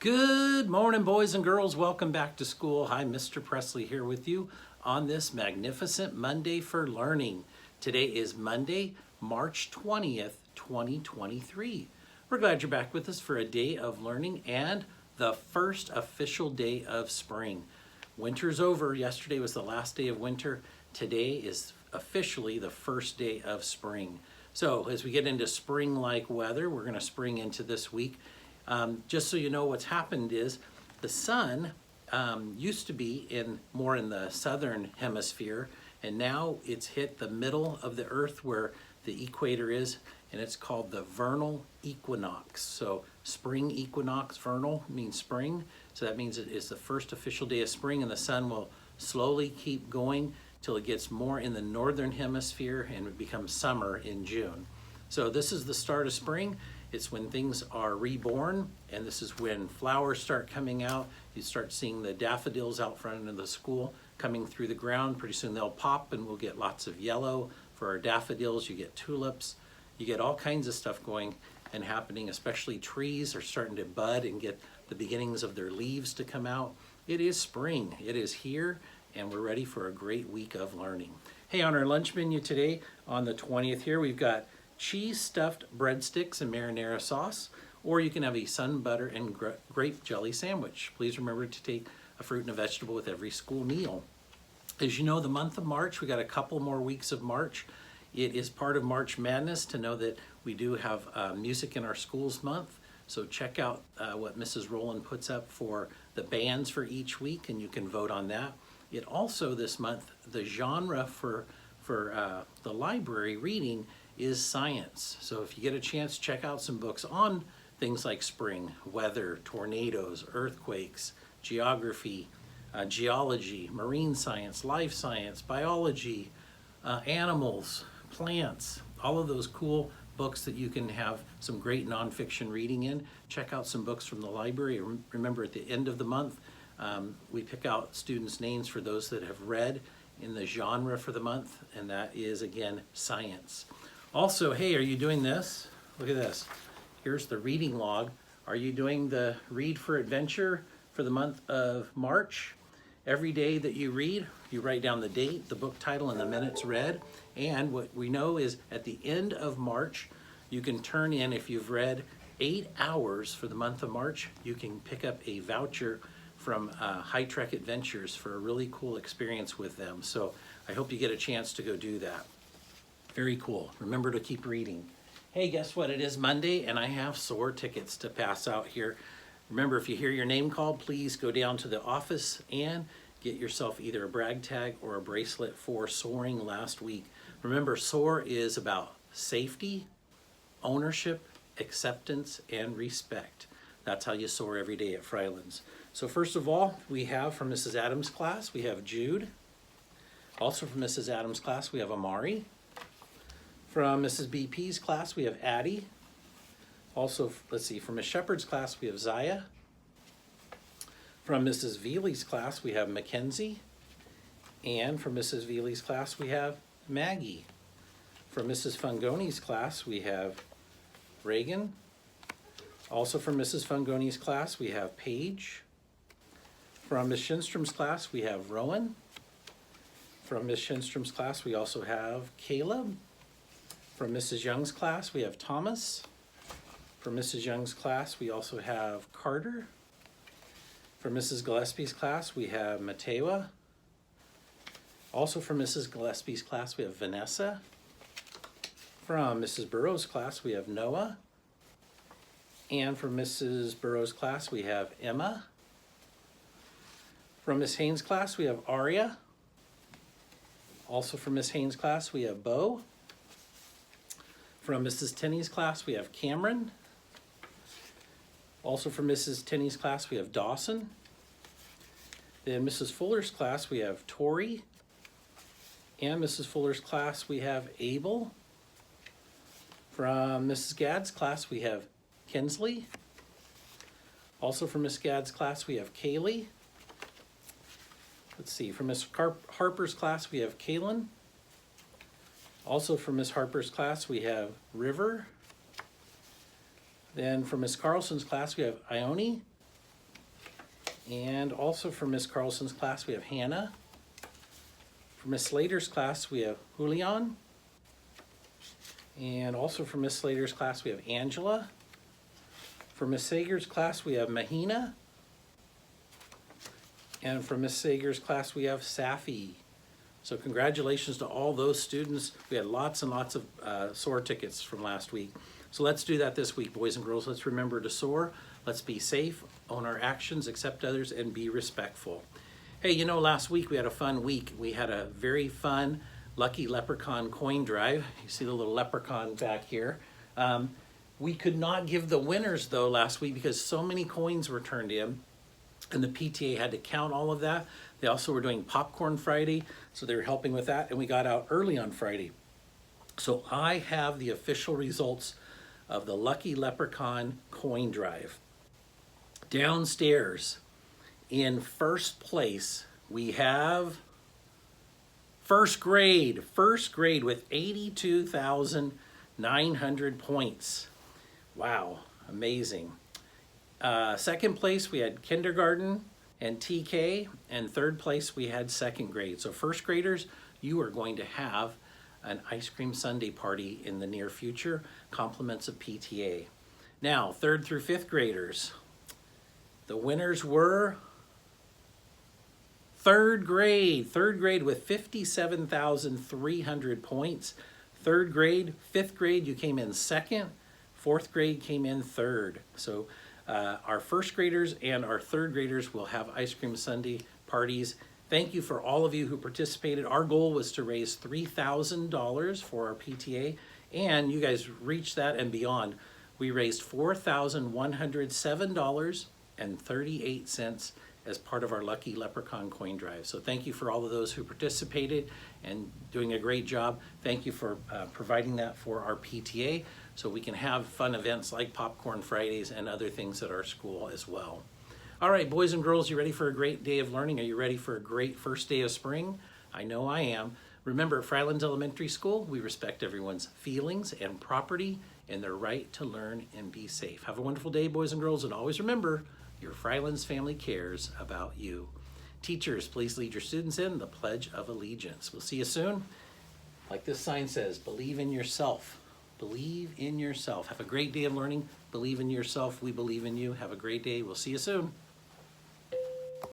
Good morning, boys and girls. Welcome back to school. Hi, Mr. Presley here with you on this magnificent Monday for learning. Today is Monday, March 20th, 2023. We're glad you're back with us for a day of learning and the first official day of spring. Winter's over. Yesterday was the last day of winter. Today is officially the first day of spring. So as we get into spring-like weather, we're going to spring into this week. Just so you know, what's happened is the sun used to be more in the southern hemisphere, and now it's hit the middle of the earth where the equator is, and it's called the vernal equinox. So spring equinox, vernal means spring, so that means it is the first official day of spring, and the sun will slowly keep going till it gets more in the northern hemisphere and it becomes summer in June. So this is the start of spring. It's when things are reborn, and this is when flowers start coming out. You start seeing the daffodils out front of the school coming through the ground. Pretty soon they'll pop and we'll get lots of yellow for our daffodils. You get tulips. You get all kinds of stuff going and happening, especially trees are starting to bud and get the beginnings of their leaves to come out. It is spring. It is here, and we're ready for a great week of learning. Hey, on our lunch menu today, on the 20th here, we've got cheese stuffed breadsticks and marinara sauce, or you can have a sun butter and grape jelly sandwich. Please remember to take a fruit and a vegetable with every school meal. As you know, the month of March, we got a couple more weeks of March. It is part of March Madness to know that we do have music in our schools month. So check out what Mrs. Rowland puts up for the bands for each week, and you can vote on that. It also, this month, the genre for the library reading is science. So if you get a chance, check out some books on things like spring, weather, tornadoes, earthquakes, geography, geology, marine science, life science, biology, animals, plants, all of those cool books that you can have some great nonfiction reading in. Check out some books from the library. Remember, at the end of the month, we pick out students' names for those that have read in the genre for the month, and that is, again, science. Also, hey, are you doing this? Look at this. Here's the reading log. Are you doing the Read for Adventure for the month of March? Every day that you read, you write down the date, the book title, and the minutes read. And what we know is at the end of March, you can turn in, if you've read 8 hours for the month of March, you can pick up a voucher from High Trek Adventures for a really cool experience with them. So I hope you get a chance to go do that. Very cool. Remember to keep reading. Hey, guess what? It is Monday, and I have SOAR tickets to pass out here. Remember, if you hear your name called, please go down to the office and get yourself either a brag tag or a bracelet for soaring last week. Remember, SOAR is about safety, ownership, acceptance, and respect. That's how you soar every day at Fryelands. So first of all, we have from Mrs. Adams' class, we have Jude. Also from Mrs. Adams' class, we have Amari. From Mrs. BP's class, we have Addie. Also, let's see, from Ms. Shepherd's class, we have Zaya. From Mrs. Veely's class, we have Mackenzie. And from Mrs. Veely's class, we have Maggie. From Mrs. Fungoni's class, we have Reagan. Also from Mrs. Fungoni's class, we have Paige. From Ms. Shinstrom's class, we have Rowan. From Ms. Shinstrom's class, we also have Caleb. From Mrs. Young's class, we have Thomas. From Mrs. Young's class, we also have Carter. From Mrs. Gillespie's class, we have Matewa. Also from Mrs. Gillespie's class, we have Vanessa. From Mrs. Burrow's class, we have Noah. And from Mrs. Burrow's class, we have Emma. From Ms. Haynes' class, we have Aria. Also from Ms. Haynes' class, we have Bo. From Mrs. Tenney's class, we have Cameron. Also from Mrs. Tenney's class, we have Dawson. Then Mrs. Fuller's class, we have Tori. And Mrs. Fuller's class, we have Abel. From Mrs. Gadd's class, we have Kinsley. Also from Miss Gadd's class, we have Kaylee. Let's see, from Miss Harper's class, we have Kaylin. Also from Miss Harper's class, we have River. Then from Miss Carlson's class, we have Ione. And also for Miss Carlson's class, we have Hannah. For Miss Slater's class, we have Julian. And also for Miss Slater's class, we have Angela. For Miss Sager's class, we have Mahina. And for Miss Sager's class, we have Safi. So congratulations to all those students. We had lots and lots of SOAR tickets from last week. So let's do that this week, boys and girls. Let's remember to soar. Let's be safe, own our actions, accept others, and be respectful. Hey, you know, last week we had a fun week. We had a very fun Lucky Leprechaun coin drive. You see the little leprechaun back here. We could not give the winners, though, last week because so many coins were turned in, and the PTA had to count all of that. They also were doing Popcorn Friday, so they were helping with that, and we got out early on Friday. So I have the official results of the Lucky Leprechaun coin drive. Downstairs, in first place, we have first grade with 82,900 points. Wow, amazing. Second place, we had kindergarten and TK, and third place, we had second grade. So first graders, you are going to have an ice cream sundae party in the near future, compliments of PTA. Now, third through fifth graders, the winners were third grade with 57,300 points. Third grade, fifth grade, you came in second. Fourth grade came in third. So our first graders and our third graders will have ice cream sundae parties. Thank you for all of you who participated. Our goal was to raise $3,000 for our PTA, and you guys reached that and beyond. We raised $4,107.38 as part of our Lucky Leprechaun coin drive. So thank you for all of those who participated and doing a great job. Thank you for providing that for our PTA so we can have fun events like Popcorn Fridays and other things at our school as well. All right, boys and girls, you ready for a great day of learning? Are you ready for a great first day of spring? I know I am. Remember, at Fryelands Elementary School, we respect everyone's feelings and property and their right to learn and be safe. Have a wonderful day, boys and girls, and always remember, your Fryelands family cares about you. Teachers, please lead your students in the Pledge of Allegiance. We'll see you soon. Like this sign says, believe in yourself. Believe in yourself. Have a great day of learning. Believe in yourself. We believe in you. Have a great day. We'll see you soon.